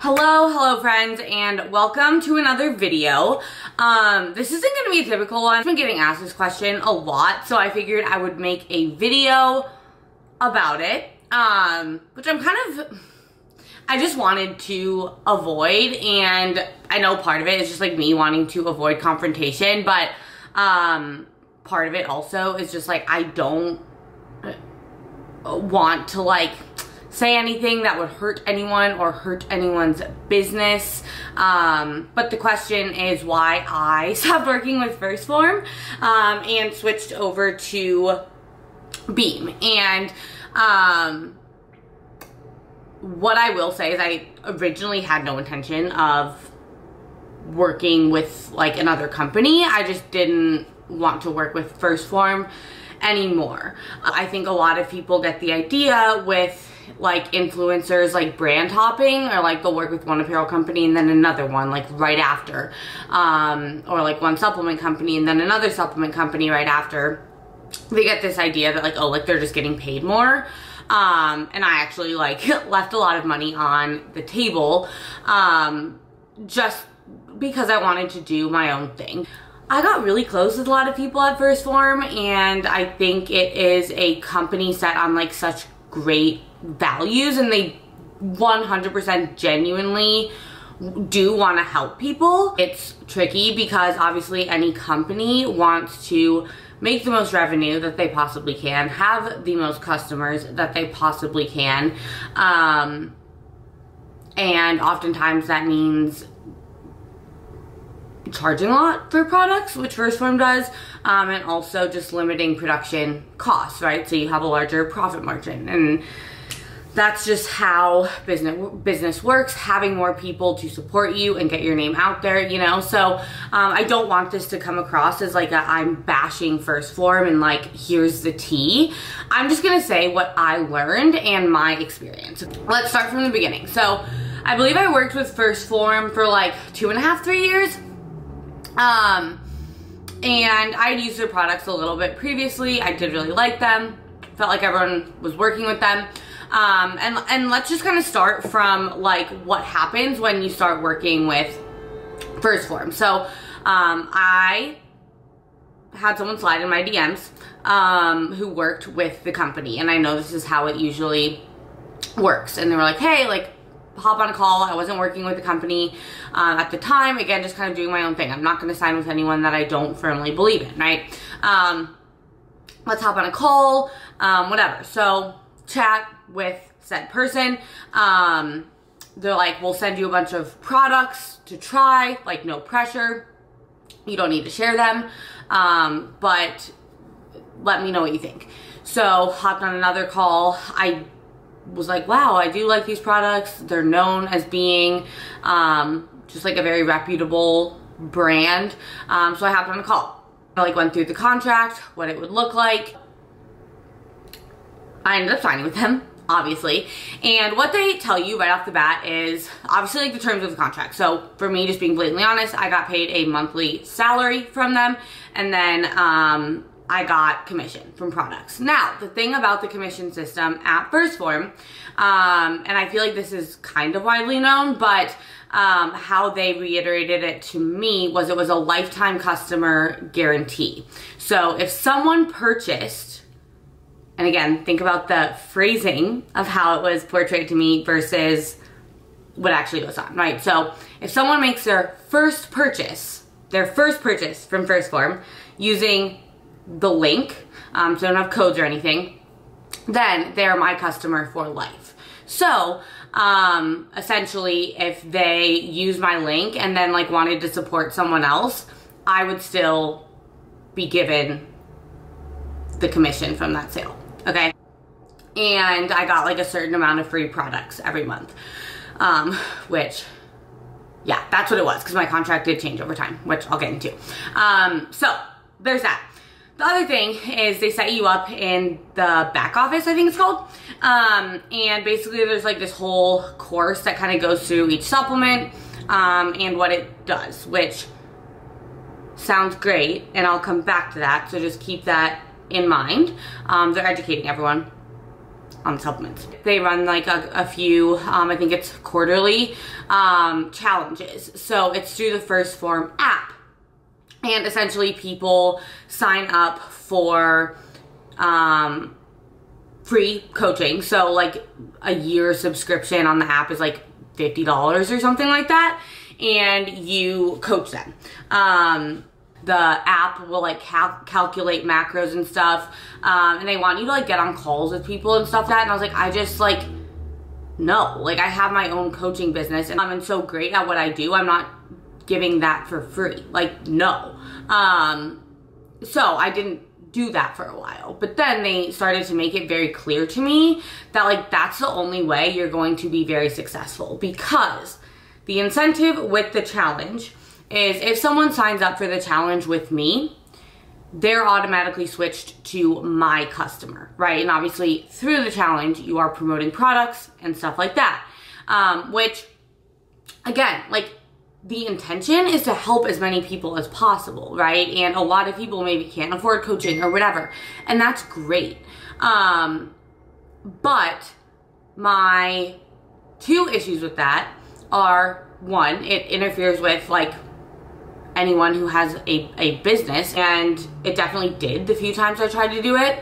Hello friends, and welcome to another video. This isn't going to be a typical one. I've been getting asked this question a lot, so I figured I would make a video about it, which I just wanted to avoid, and I know part of it is just like me wanting to avoid confrontation, but part of it also is just like I don't want to like say anything that would hurt anyone or hurt anyone's business. But the question is why I stopped working with Phorm and switched over to Beam. And what I will say is I originally had no intention of working with like another company. I just didn't want to work with Phorm anymore. I think a lot of people get the idea with like influencers like brand hopping, or like they'll work with one apparel company and then another one like right after, or like one supplement company and then another supplement company right after. They get this idea that like, oh, like they're just getting paid more. And I actually like left a lot of money on the table just because I wanted to do my own thing. I got really close with a lot of people at Phorm, and I think it is a company set on like such great values, and they 100% genuinely do want to help people. It's tricky because obviously any company wants to make the most revenue that they possibly can, have the most customers that they possibly can, and oftentimes that means charging a lot for products, which Phorm does, and also just limiting production costs, right? So you have a larger profit margin, and that's just how business works, having more people to support you and get your name out there, you know? So I don't want this to come across as like I'm bashing Phorm and like, here's the tea. I'm just gonna say what I learned and my experience. Let's start from the beginning. So I believe I worked with Phorm for like 2.5, 3 years. And I had used their products a little bit previously. I did really like them. Felt like everyone was working with them. And let's just kind of start from like what happens when you start working with Phorm. So, I had someone slide in my DMs, who worked with the company, and I know this is how it usually works. And they were like, hey, like, hop on a call. I wasn't working with the company at the time. Again, just kind of doing my own thing. I'm not going to sign with anyone that I don't firmly believe in, right? Let's hop on a call, whatever. So chat with said person. They're like, we'll send you a bunch of products to try, like no pressure. You don't need to share them, but let me know what you think. So hopped on another call. I was like, wow, I do like these products. They're known as being just like a very reputable brand. So I hopped on a call. I like went through the contract, what it would look like. I ended up signing with them, obviously. And what they tell you right off the bat is obviously like the terms of the contract. So for me, just being blatantly honest, I got paid a monthly salary from them, and then I got commission from products. Now, the thing about the commission system at Phorm, and I feel like this is kind of widely known, but how they reiterated it to me was it was a lifetime customer guarantee. So if someone purchased, and again, think about the phrasing of how it was portrayed to me versus what actually goes on, right? So if someone makes their first purchase from Phorm using the link, so they don't have codes or anything, then they're my customer for life. So essentially, if they use my link and then like wanted to support someone else, I would still be given the commission from that sale, okay? And I got like a certain amount of free products every month, which, yeah, that's what it was, because my contract did change over time, which I'll get into. So there's that. The other thing is they set you up in the back office, I think it's called. And basically there's like this whole course that kind of goes through each supplement and what it does, which sounds great. And I'll come back to that. So just keep that in mind. They're educating everyone. on supplements. They run like a few, I think it's quarterly, challenges. So it's through the Phorm app. And essentially people sign up for free coaching. So like a year subscription on the app is like $50 or something like that. And you coach them. The app will like calculate macros and stuff. And they want you to like get on calls with people and stuff like that. And I was like, I just like, no, like I have my own coaching business and I'm so great at what I do. I'm not giving that for free. Like, no. So I didn't do that for a while. But then they started to make it very clear to me that like that's the only way you're going to be very successful, because the incentive with the challenge is if someone signs up for the challenge with me, they're automatically switched to my customer, right? And obviously through the challenge, you are promoting products and stuff like that. Which again, like the intention is to help as many people as possible, right? And a lot of people maybe can't afford coaching or whatever, and that's great. But my two issues with that are, one, it interferes with like anyone who has a business, and it definitely did the few times I tried to do it.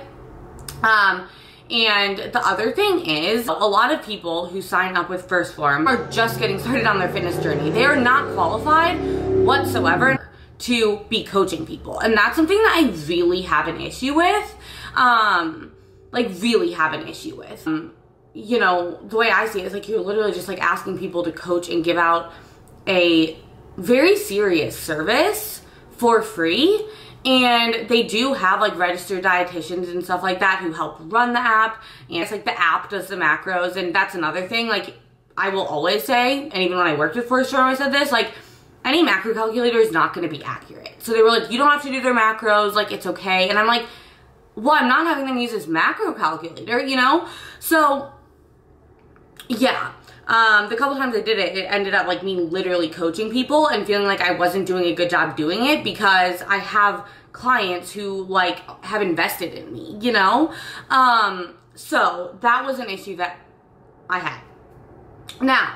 And the other thing is, a lot of people who sign up with Phorm are just getting started on their fitness journey. They are not qualified whatsoever to be coaching people. And that's something that I really have an issue with. Like really have an issue with. You know, the way I see it is like you're literally just like asking people to coach and give out a very serious service for free. And they do have like registered dietitians and stuff like that who help run the app. And it's like the app does the macros. And that's another thing, like I will always say, and even when I worked with Phorm, I said this, like any macro calculator is not going to be accurate. So they were like, you don't have to do their macros, like it's okay. And I'm like, well, I'm not having them use this macro calculator, you know? So yeah. The couple times I did it, it ended up like me literally coaching people and feeling like I wasn't doing a good job doing it, because I have clients who like have invested in me, you know? So that was an issue that I had. Now,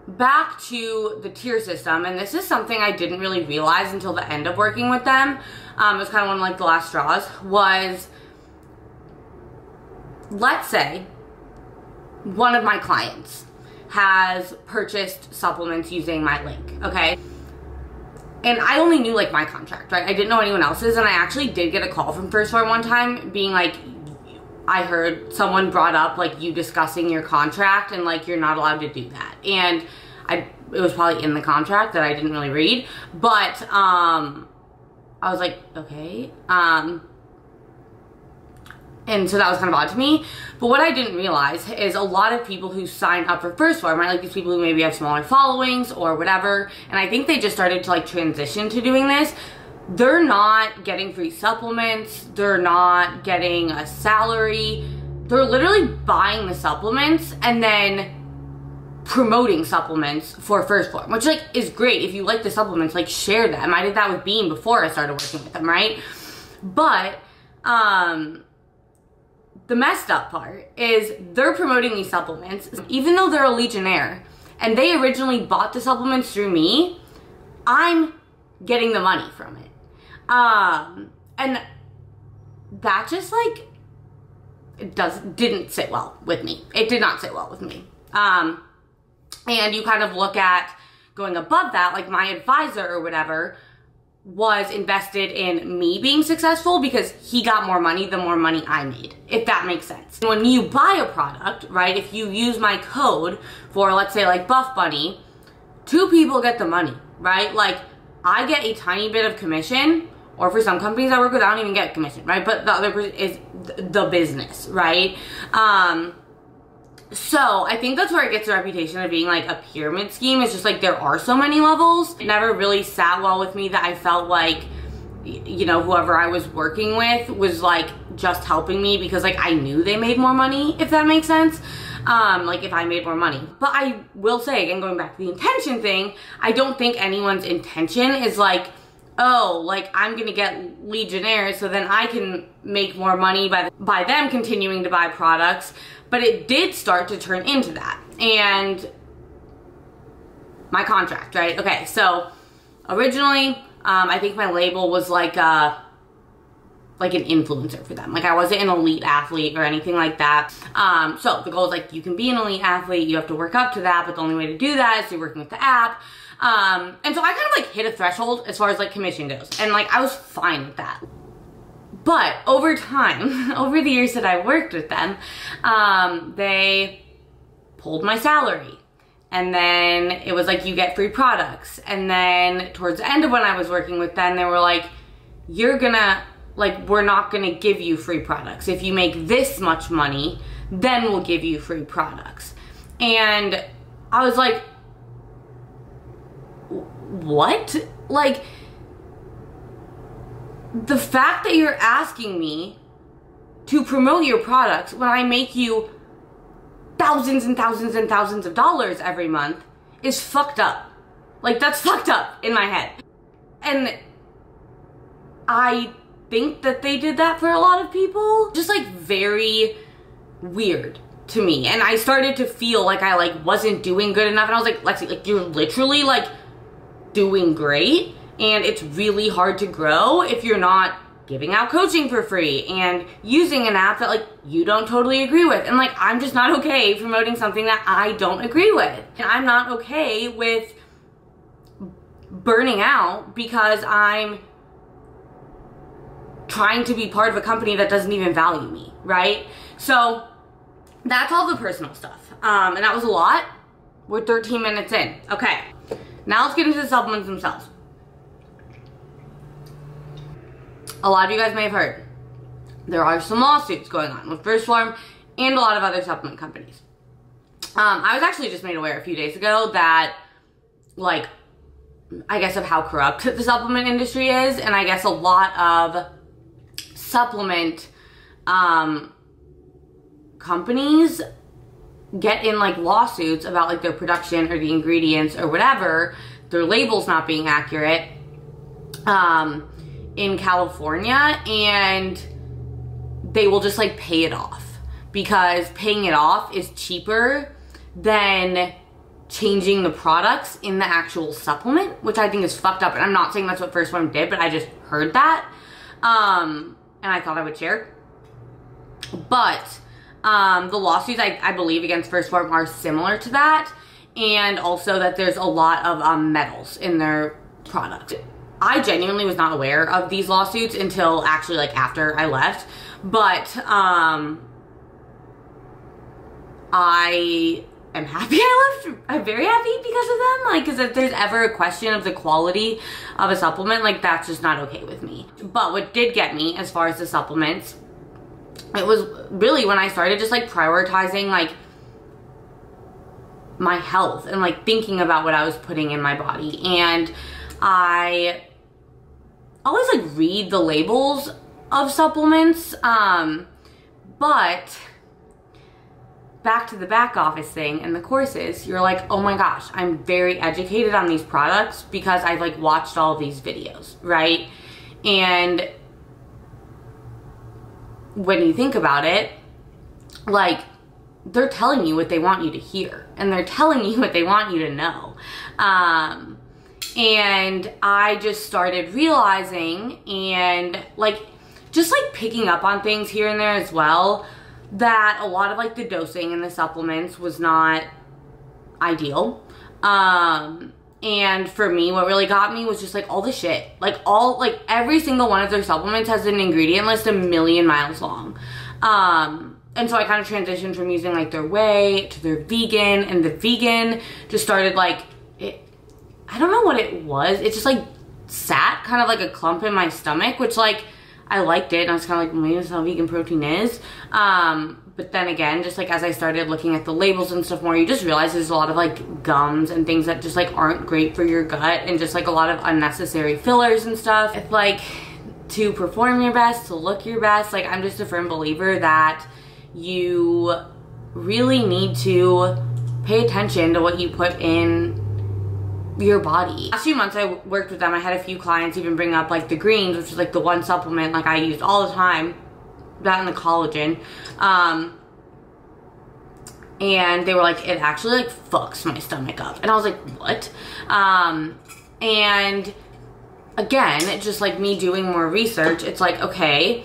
back to the tier system, and this is something I didn't really realize until the end of working with them. It was kind of one of like the last straws, was, let's say one of my clients has purchased supplements using my link, okay? And I only knew like my contract, right? I didn't know anyone else's, and I actually did get a call from Phorm one time being like, I heard someone brought up like you discussing your contract and like you're not allowed to do that. And it was probably in the contract that I didn't really read, but I was like, okay. And so that was kind of odd to me. But what I didn't realize is a lot of people who sign up for Phorm, right? Like these people who maybe have smaller followings or whatever. And I think they just started to like transition to doing this. They're not getting free supplements. They're not getting a salary. They're literally buying the supplements and then promoting supplements for Phorm, which like is great. If you like the supplements, like share them. I did that with Beam before I started working with them, right? But, the messed up part is they're promoting these supplements, even though they're a Legionnaire, and they originally bought the supplements through me, I'm getting the money from it. And that just like, didn't sit well with me. It did not sit well with me. And you kind of look at going above that, like my advisor or whatever was invested in me being successful because he got more money the more money I made, if that makes sense. When you buy a product, right, if you use my code for, let's say like Buffbunny, two people get the money, right? Like I get a tiny bit of commission, or for some companies I work with, I don't even get commission, right? But the other person is the business, right? So I think that's where it gets the reputation of being like a pyramid scheme. It's just like there are so many levels. It never really sat well with me that I felt like, you know, whoever I was working with was like just helping me because like I knew they made more money, if that makes sense. Like if I made more money. But I will say, again, going back to the intention thing, I don't think anyone's intention is like, oh, like I'm gonna get Legionnaires so then I can make more money by them continuing to buy products. But it did start to turn into that. And my contract, right? Okay, so originally, I think my label was like an influencer for them. Like I wasn't an elite athlete or anything like that. So the goal is like, you can be an elite athlete, you have to work up to that, but the only way to do that is through working with the app. And so I kind of like hit a threshold as far as like commission goes. And like, I was fine with that. But over time, over the years that I worked with them, they pulled my salary. And then it was like, you get free products. And then towards the end of when I was working with them, they were like, we're not gonna give you free products. If you make this much money, then we'll give you free products. And I was like, what? Like, the fact that you're asking me to promote your products when I make you thousands and thousands and thousands of dollars every month is fucked up. Like, that's fucked up in my head. And I think that they did that for a lot of people. Just like very weird to me. And I started to feel like I like wasn't doing good enough. And I was like, Lexi, like you're literally like doing great. And it's really hard to grow if you're not giving out coaching for free and using an app that like you don't totally agree with. And like, I'm just not okay promoting something that I don't agree with. And I'm not okay with burning out because I'm trying to be part of a company that doesn't even value me, right? So that's all the personal stuff. And that was a lot. We're 13 minutes in. Okay, now let's get into the supplements themselves. A lot of you guys may have heard there are some lawsuits going on with Phorm and a lot of other supplement companies. I was actually just made aware a few days ago that, like, I guess of how corrupt the supplement industry is, and I guess a lot of supplement companies get in like lawsuits about like their production or the ingredients or whatever, their labels not being accurate in California, and they will just like pay it off because paying it off is cheaper than changing the products in the actual supplement, which I think is fucked up. And I'm not saying that's what Phorm did, but I just heard that and I thought I would share. But the lawsuits I believe against Phorm are similar to that, and also that there's a lot of metals in their product. I genuinely was not aware of these lawsuits until actually like after I left, but I am happy I left. I'm very happy because of them. Like, because if there's ever a question of the quality of a supplement, like that's just not okay with me. But what did get me as far as the supplements, it was really when I started just like prioritizing like my health and like thinking about what I was putting in my body. And I always like read the labels of supplements, but back to the back office thing and the courses, you're like, oh my gosh, I'm very educated on these products because I've like watched all of these videos, right? And when you think about it, like they're telling you what they want you to hear and they're telling you what they want you to know. And I just started realizing and like just like picking up on things here and there as well, that a lot of like the dosing in the supplements was not ideal. And for me, what really got me was just like all the shit, like every single one of their supplements has an ingredient list 1,000,000 miles long. And so I kind of transitioned from using like their whey to their vegan, and the vegan just started like, I don't know what it was. It just like sat kind of like a clump in my stomach, which like I liked it. And I was kind of like, maybe that's how vegan protein is. But then again, just like as I started looking at the labels and stuff more, you just realize there's a lot of like gums and things that just like aren't great for your gut, and just like a lot of unnecessary fillers and stuff. It's like to perform your best, to look your best. Like I'm just a firm believer that you really need to pay attention to what you put in your body. Last few months I worked with them, I had a few clients even bring up like the greens, which is like the one supplement like I used all the time, that and the collagen. And they were like, it actually like fucks my stomach up. And I was like, what? And again, just like me doing more research, it's like, okay,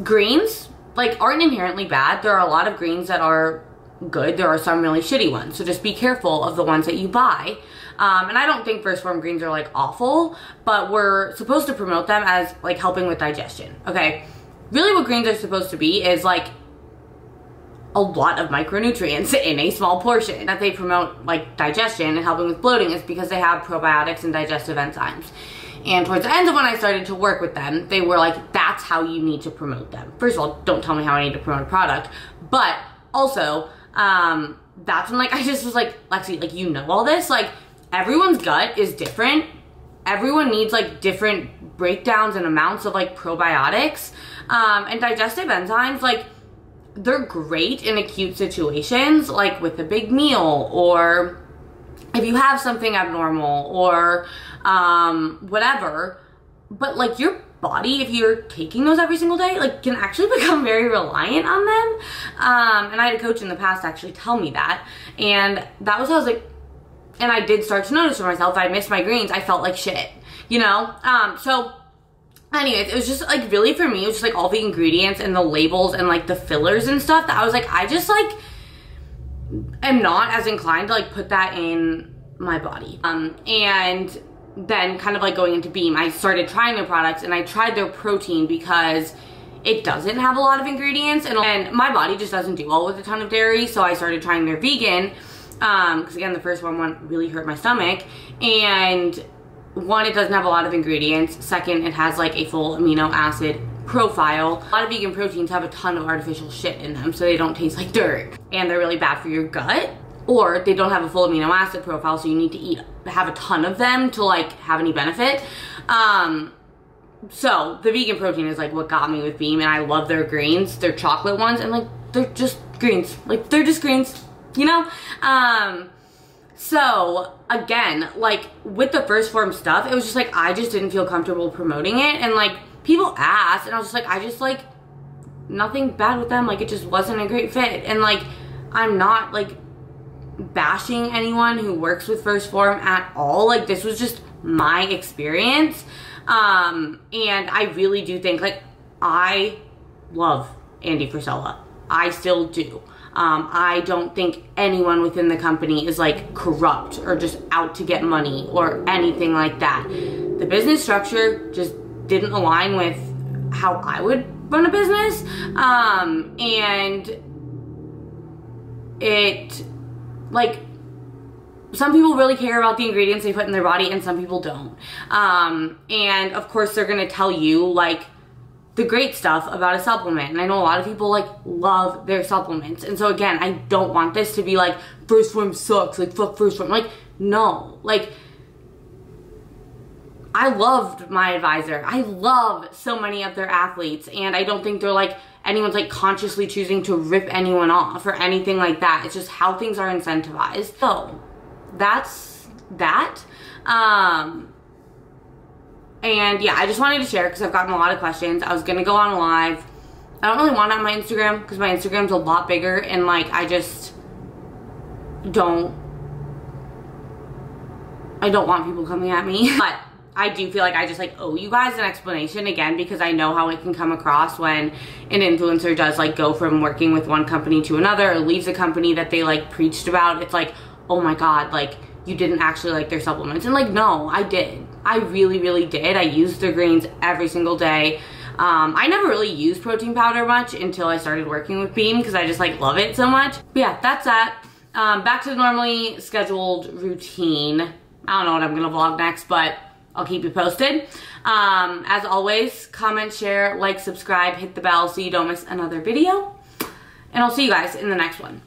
greens like aren't inherently bad. There are a lot of greens that are good. There are some really shitty ones. So just be careful of the ones that you buy. And I don't think Phorm greens are like awful, but we're supposed to promote them as like helping with digestion. Okay. Really what greens are supposed to be is like a lot of micronutrients in a small portion. That they promote like digestion and helping with bloating is because they have probiotics and digestive enzymes. And towards the end of when I started to work with them, they were like, that's how you need to promote them. First of all, don't tell me how I need to promote a product, but also, that's when like, I just was like, Lexi, like, you know all this? Like, everyone's gut is different. Everyone needs like different breakdowns and amounts of like probiotics. And digestive enzymes, like, they're great in acute situations, like with a big meal, or if you have something abnormal, or whatever. But like your body, if you're taking those every single day, like can actually become very reliant on them. And I had a coach in the past actually tell me that, and that was how I was like, and I did start to notice for myself, I missed my greens, I felt like shit, you know? So anyways, it was just like really for me, it was just like all the ingredients and the labels and like the fillers and stuff that I was like, I just like am not as inclined to like put that in my body. And then kind of like going into Beam, I started trying their products, and I tried their protein because it doesn't have a lot of ingredients, and my body just doesn't do well with a ton of dairy. So I started trying their vegan, because again, the first one really hurt my stomach. And one, it doesn't have a lot of ingredients. Second, it has like a full amino acid profile. A lot of vegan proteins have a ton of artificial shit in them, so they don't taste like dirt, and they're really bad for your gut. Or they don't have a full amino acid profile, so you need to have a ton of them to like have any benefit. So the vegan protein is like what got me with Beam, and I love their greens, their chocolate ones, and like they're just greens, like they're just greens, you know? So again, like with the Phorm stuff, it was just like I just didn't feel comfortable promoting it, and like people asked, and I was just like, I just like nothing bad with them, like it just wasn't a great fit. And like I'm not like bashing anyone who works with Phorm at all. Like this was just my experience. And I really do think like I love Andy Frisella. I still do. I don't think anyone within the company is like corrupt or just out to get money or anything like that. The business structure just didn't align with how I would run a business. And it, like, some people really care about the ingredients they put in their body and some people don't. And of course they're gonna tell you like the great stuff about a supplement. And I know a lot of people like love their supplements. And so again, I don't want this to be like Phorm sucks, like fuck Phorm. Like, no, like I loved my advisor. I love so many of their athletes, and I don't think they're like anyone's like consciously choosing to rip anyone off or anything like that. It's just how things are incentivized. So that's that. And yeah, I just wanted to share because I've gotten a lot of questions. I was gonna go on live. I don't really want it on my Instagram because my Instagram's a lot bigger, and like I don't want people coming at me. But I do feel like I just like owe you guys an explanation again, because I know how it can come across when an influencer does like go from working with one company to another, or leaves a company that they like preached about. It's like, oh my God, like you didn't actually like their supplements. And like, no, I did. I really, really did. I used their greens every single day. I never really used protein powder much until I started working with Beam, because I just like love it so much. But yeah, that's that. Back to the normally scheduled routine. I don't know what I'm gonna vlog next, but I'll keep you posted. As always, comment, share, like, subscribe, hit the bell so you don't miss another video. And I'll see you guys in the next one.